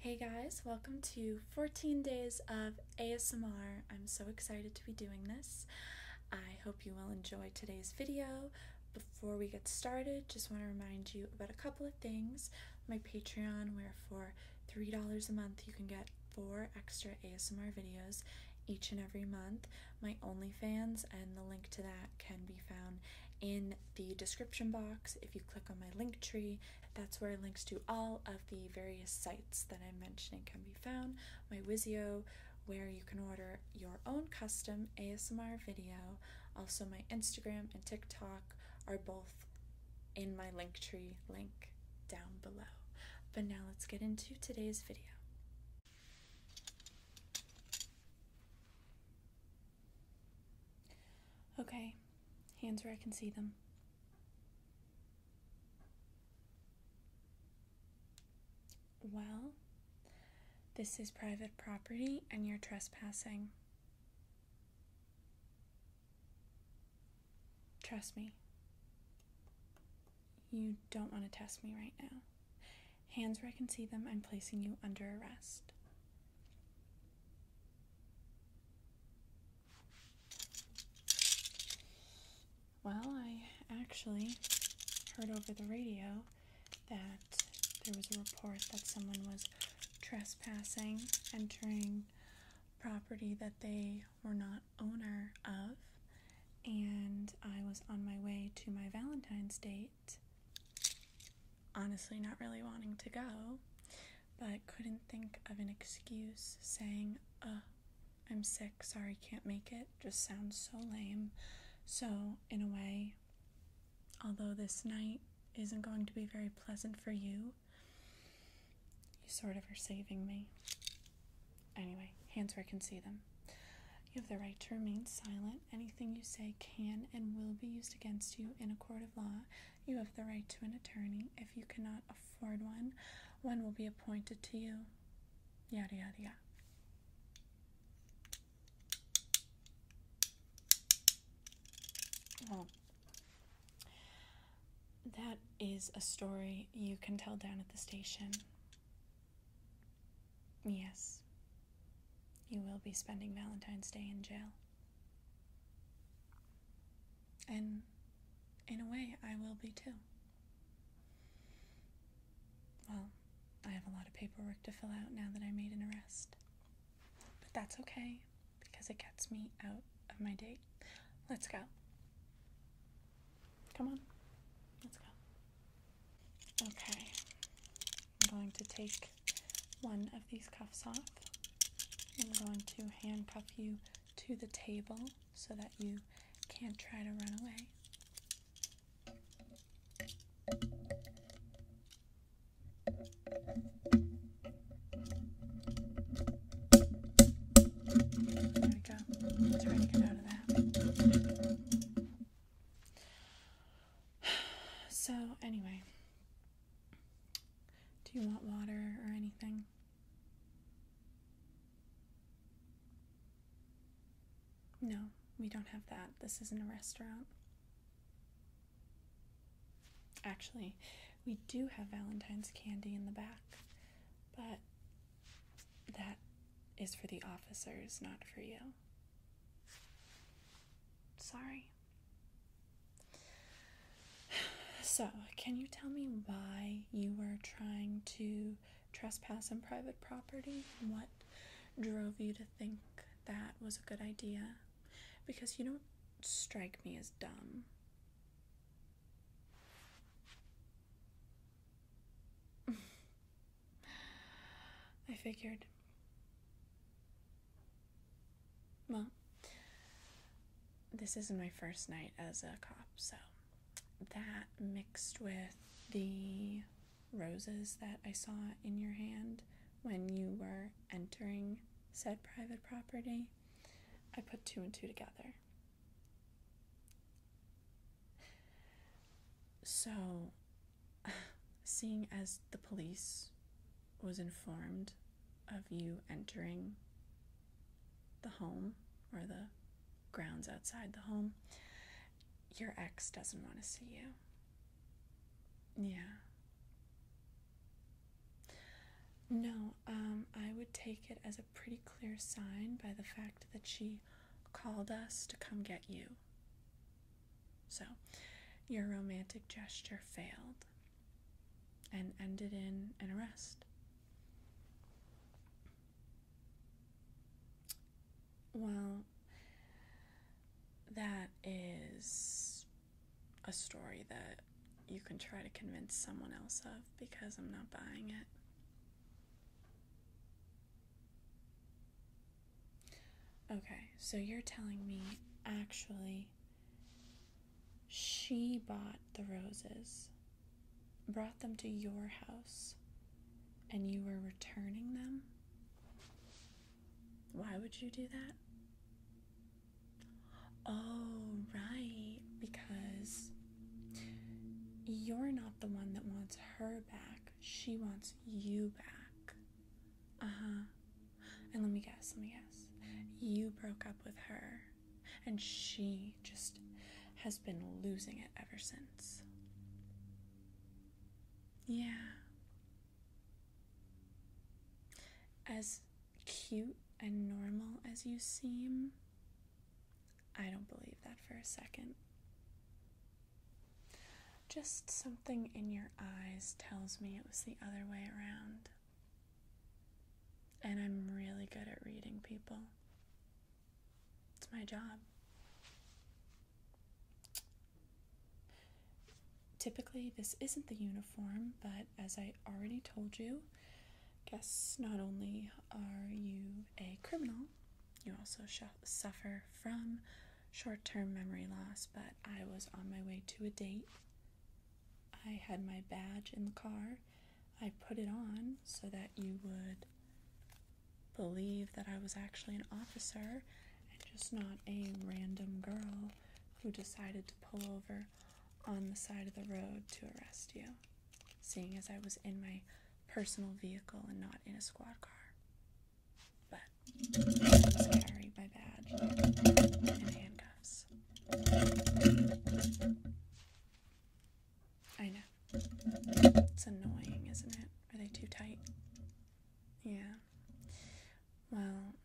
Hey guys, welcome to 14 days of ASMR. I'm so excited to be doing this. I hope you will enjoy today's video. Before we get started, just want to remind you about a couple of things. My Patreon, where for $3 a month you can get 4 extra ASMR videos each and every month. My OnlyFans, and the link to that can be found in the description box. If you click on my link tree, that's where links to all of the various sites that I'm mentioning can be found. My Vizio, where you can order your own custom ASMR video. Also, my Instagram and TikTok are both in my link tree link down below. But now let's get into today's video. Okay, hands where I can see them. Well, this is private property and you're trespassing. Trust me. You don't want to test me right now. Hands where I can see them, I'm placing you under arrest. Well, I actually heard over the radio that there was a report that someone was trespassing, entering property that they were not owner of, and I was on my way to my Valentine's date. Honestly, not really wanting to go, but couldn't think of an excuse. Saying, I'm sick, sorry, can't make it, just sounds so lame. So, in a way, although this night isn't going to be very pleasant for you, you sort of are saving me. Anyway, hands where I can see them. You have the right to remain silent. Anything you say can and will be used against you in a court of law. You have the right to an attorney. If you cannot afford one, one will be appointed to you. Yada, yada, yada. Well, that is a story you can tell down at the station. Yes, you will be spending Valentine's Day in jail. And in a way, I will be too. Well, I have a lot of paperwork to fill out now that I made an arrest. But that's okay, because it gets me out of my date. Let's go. Come on, let's go. Okay, I'm going to take one of these cuffs off. I'm going to handcuff you to the table so that you can't try to run away. There we go. Try to get out of that. So, anyway, do you want water or anything? No, we don't have that. This isn't a restaurant. Actually, we do have Valentine's candy in the back, but that is for the officers, not for you. Sorry. So, can you tell me why you were trying to trespass on private property? What drove you to think that was a good idea? Because you don't strike me as dumb. I figured. Well, this isn't my first night as a cop, so that mixed with the roses that I saw in your hand when you were entering said private property, I put 2 and 2 together. So, seeing as the police was informed of you entering the home, or the grounds outside the home, your ex doesn't want to see you. Yeah. No, take it as a pretty clear sign by the fact that she called us to come get you. So, your romantic gesture failed and ended in an arrest. Well, that is a story that you can try to convince someone else of, because I'm not buying it. Okay, so you're telling me actually she bought the roses, brought them to your house, and you were returning them? Why would you do that? Oh, right, because you're not the one that wants her back. She wants you back. Uh-huh. And let me guess. You broke up with her, and she just has been losing it ever since. Yeah. As cute and normal as you seem, I don't believe that for a second. Just something in your eyes tells me it was the other way around. And I'm really good at reading people. It's my job. Typically, this isn't the uniform, but as I already told you, guess not only are you a criminal, you also suffer from short-term memory loss, but I was on my way to a date. I had my badge in the car. I put it on so that you would believe that I was actually an officer and just not a random girl who decided to pull over on the side of the road to arrest you, seeing as I was in my personal vehicle and not in a squad car. But I was carrying my badge and handcuffs. I know. It's annoying, isn't it? Are they too tight? Yeah. Well,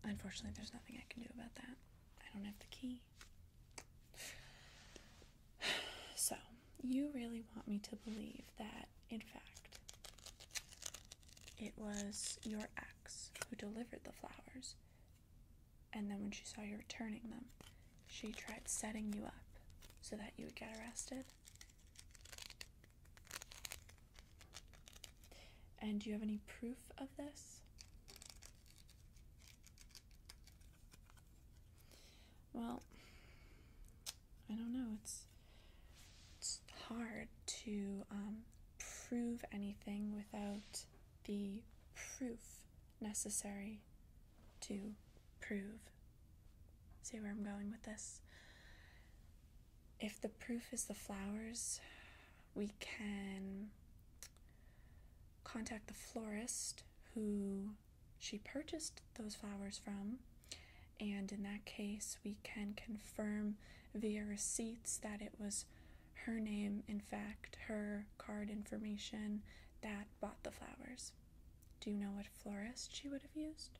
unfortunately, there's nothing I can do about that. I don't have the key. So, you really want me to believe that, in fact, it was your ex who delivered the flowers, and then when she saw you returning them, she tried setting you up so that you would get arrested? And do you have any proof of this? Well, I don't know. It's hard to prove anything without the proof necessary to prove. See where I'm going with this? If the proof is the flowers, we can contact the florist who she purchased those flowers from, and in that case we can confirm via receipts that it was her name, in fact, her card information, that bought the flowers. Do you know what florist she would have used?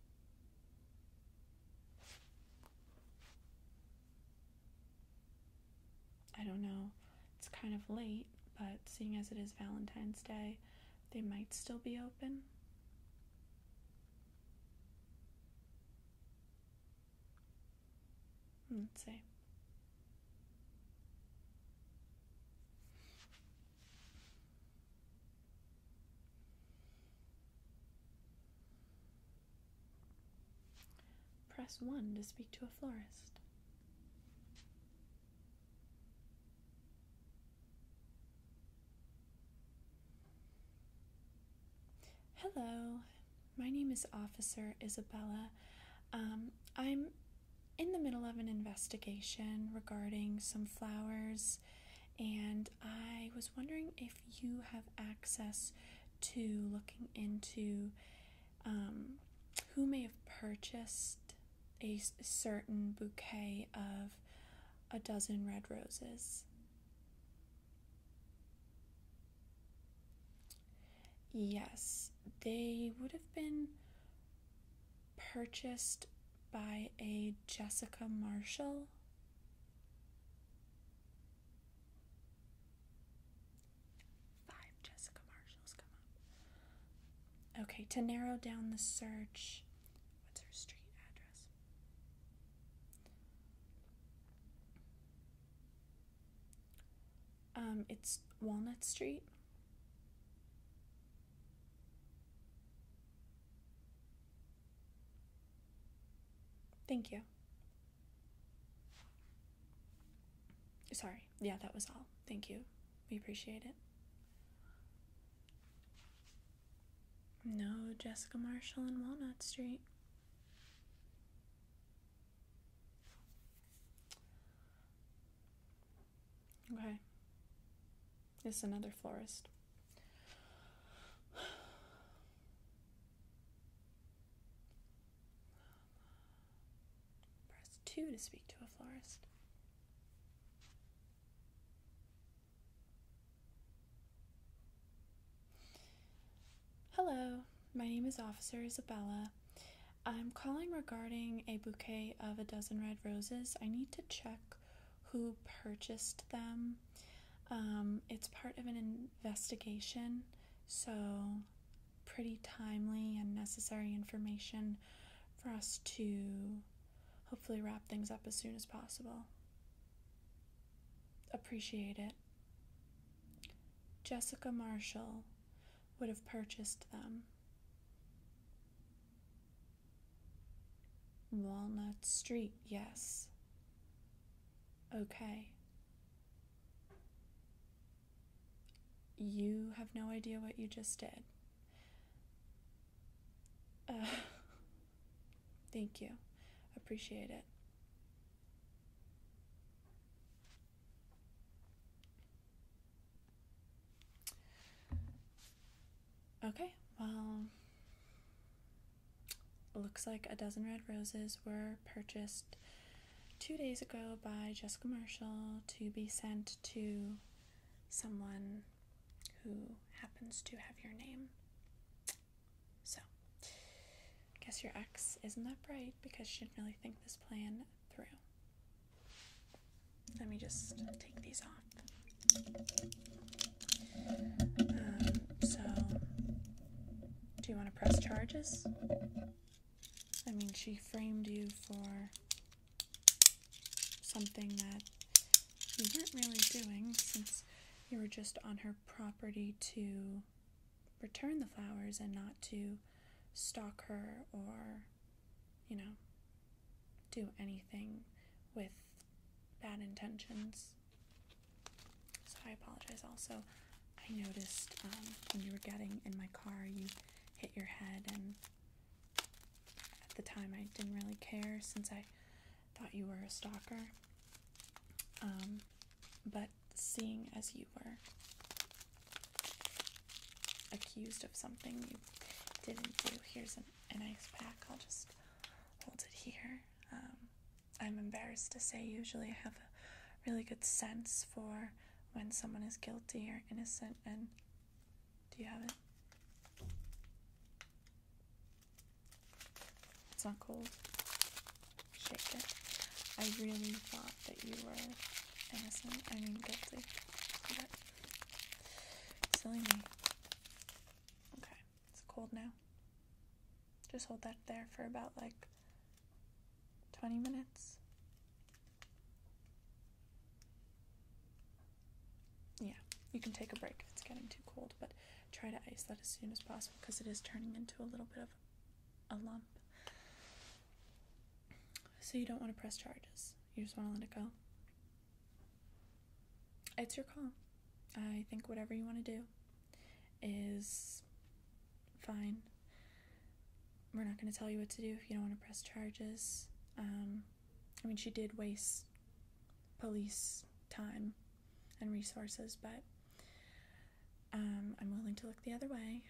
I don't know. It's kind of late, but seeing as it is Valentine's Day, they might still be open. Let's see. Press 1 to speak to a florist. Hello, my name is Officer Isabella. I'm in the middle of an investigation regarding some flowers, and I was wondering if you have access to looking into who may have purchased a certain bouquet of a dozen red roses. Yes, they would have been purchased by a Jessica Marshall? Five Jessica Marshalls come up. Okay, to narrow down the search, what's her street address? It's Walnut Street. Thank you. Sorry. Yeah, that was all. Thank you. We appreciate it. No Jessica Marshall in Walnut Street. Okay. This is another florist. Press 2 to speak to a florist. Hello, my name is Officer Isabella. I'm calling regarding a bouquet of a dozen red roses. I need to check who purchased them. It's part of an investigation, so pretty timely and necessary information for us to hopefully wrap things up as soon as possible. Appreciate it. Jessica Marshall would have purchased them. Walnut Street, yes. Okay. You have no idea what you just did. Thank you. Appreciate it. Okay, well, looks like a dozen red roses were purchased 2 days ago by Jessica Marshall to be sent to someone who happens to have your name. So, guess your ex isn't that bright because she didn't really think this plan through. Let me just take these off. So, do you want to press charges? I mean, she framed you for something that you weren't really doing since you were just on her property to return the flowers and not to stalk her or, do anything with bad intentions. So I apologize also. I noticed when you were getting in my car, you hit your head, and at the time I didn't really care since I thought you were a stalker. But seeing as you were accused of something you didn't do, here's an ice pack. I'll just hold it here. I'm embarrassed to say usually I have a really good sense for when someone is guilty or innocent. And do you have it? It's not cold. Shake it. I really thought that you were innocent. I mean guilty. But silly me. Okay, it's cold now. Just hold that there for about 20 minutes. Yeah, you can take a break if it's getting too cold, but try to ice that as soon as possible because it is turning into a little bit of a lump. So you don't want to press charges. You just want to let it go. It's your call. I think whatever you want to do is fine. We're not going to tell you what to do if you don't want to press charges. She did waste police time and resources, but I'm willing to look the other way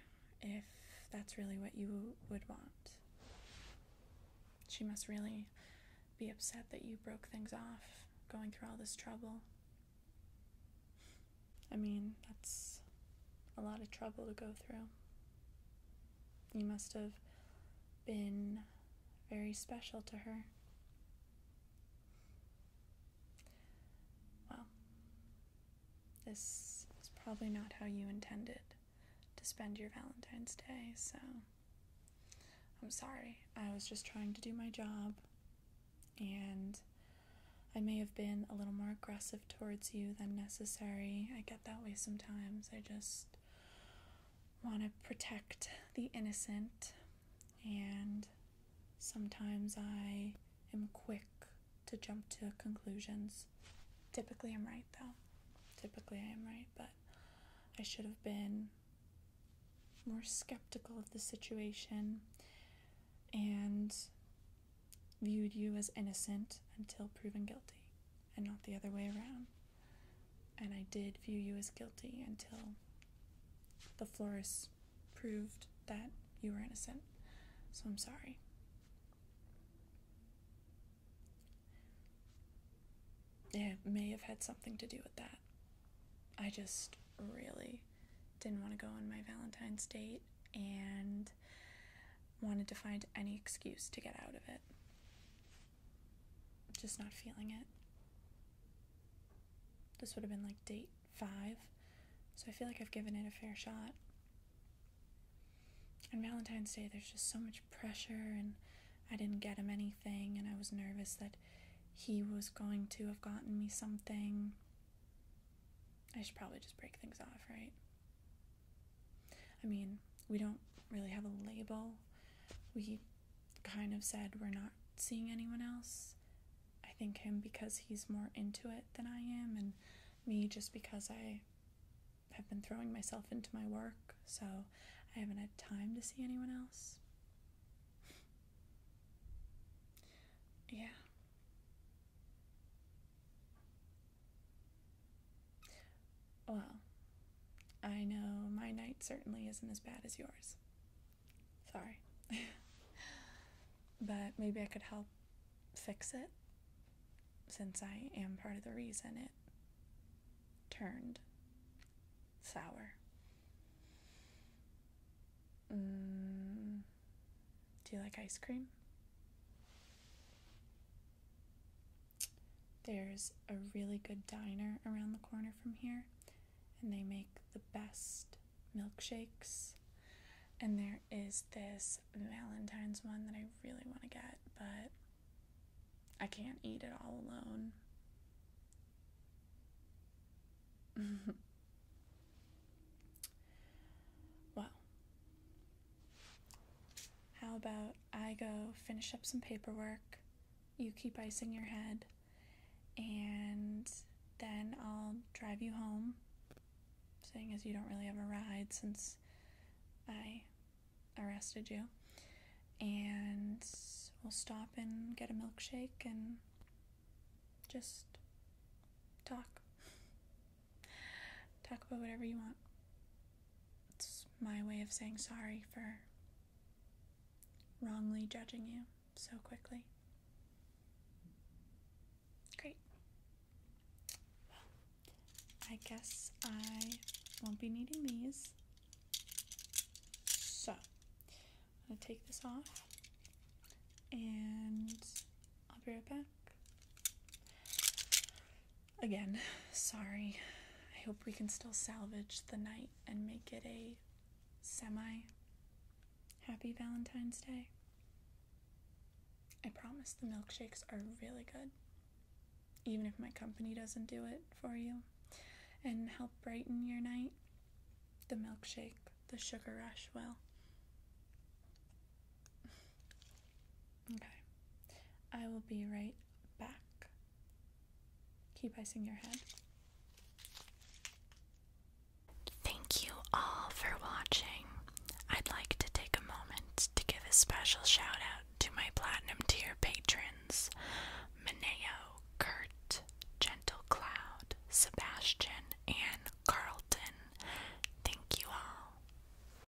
if that's really what you would want. She must really be upset that you broke things off, going through all this trouble. That's a lot of trouble to go through. You must have been very special to her. Well, this is probably not how you intended to spend your Valentine's Day, so I'm sorry. I was just trying to do my job, and I may have been a little more aggressive towards you than necessary. I get that way sometimes. I just want to protect the innocent, and sometimes I am quick to jump to conclusions. Typically I'm right, though. Typically I am right, but I should have been more skeptical of the situation and viewed you as innocent until proven guilty, and not the other way around. And I did view you as guilty until the florist proved that you were innocent. So I'm sorry. It may have had something to do with that. I just really didn't want to go on my Valentine's date and wanted to find any excuse to get out of it. Just not feeling it. This would have been like date 5, so I feel like I've given it a fair shot. On Valentine's Day, there's just so much pressure, and I didn't get him anything, and I was nervous that he was going to have gotten me something. I should probably just break things off, right? I mean, we don't really have a label. We kind of said we're not seeing anyone else. I think him because he's more into it than I am, and me just because I have been throwing myself into my work, so I haven't had time to see anyone else. Yeah. Well, I know my night certainly isn't as bad as yours. Sorry. But maybe I could help fix it, since I am part of the reason it turned sour. Do you like ice cream? There's a really good diner around the corner from here, and they make the best milkshakes. And there is this Valentine's one that I really want to get, but I can't eat it all alone. Well, how about I go finish up some paperwork, you keep icing your head, and then I'll drive you home, seeing as you don't really have a ride since I arrested you, and we'll stop and get a milkshake and just talk about whatever you want. It's my way of saying sorry for wrongly judging you so quickly. Great. Well, I guess I won't be needing these. So, I'm going to take this off, and I'll be right back. Again, sorry. I hope we can still salvage the night and make it a semi-happy Valentine's Day. I promise the milkshakes are really good, even if my company doesn't do it for you and help brighten your night. The milkshake, the sugar rush will. Okay, I will be right back. Keep icing your head.